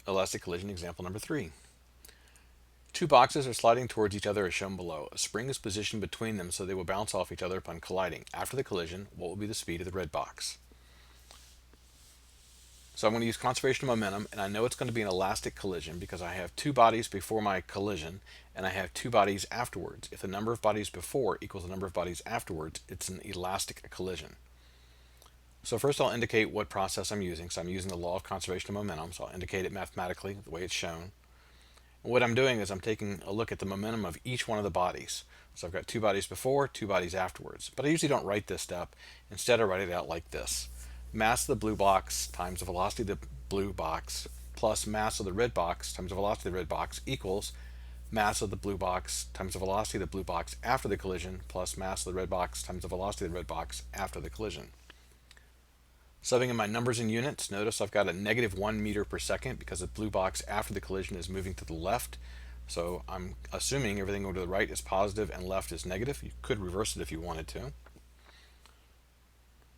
Elastic collision example number 3. Two boxes are sliding towards each other as shown below. A spring is positioned between them so they will bounce off each other upon colliding. After the collision, what will be the speed of the red box? So I'm going to use conservation of momentum, and I know it's going to be an elastic collision because I have two bodies before my collision and I have two bodies afterwards. If the number of bodies before equals the number of bodies afterwards, it's an elastic collision. So first I'll indicate what process I'm using. So I'm using the law of conservation of momentum, so I'll indicate it mathematically the way it's shown. And what I'm doing is I'm taking a look at the momentum of each one of the bodies. So I've got two bodies before, two bodies afterwards. But I usually don't write this step. Instead I write it out like this. Mass of the blue box times the velocity of the blue box plus mass of the red box times the velocity of the red box equals mass of the blue box times the velocity of the blue box after the collision plus mass of the red box times the velocity of the red box after the collision. Subbing in my numbers in units, notice I've got a negative 1 meter per second because the blue box after the collision is moving to the left. So I'm assuming everything going to the right is positive and left is negative. You could reverse it if you wanted to.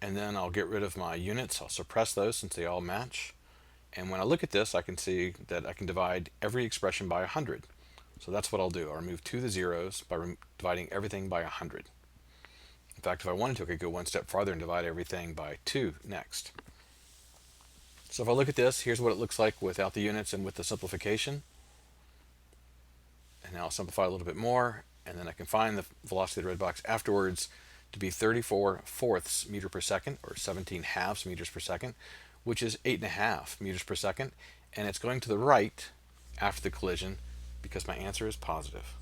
And then I'll get rid of my units. I'll suppress those since they all match. And when I look at this, I can see that I can divide every expression by 100. So that's what I'll do. I'll remove 2 of the zeros by dividing everything by 100. In fact, if I wanted to, I could go one step farther and divide everything by 2 next. So if I look at this, here's what it looks like without the units and with the simplification. And now I'll simplify a little bit more, and then I can find the velocity of the red box afterwards to be 34 fourths meter per second, or 17 halves meters per second, which is 8.5 meters per second, and it's going to the right after the collision because my answer is positive.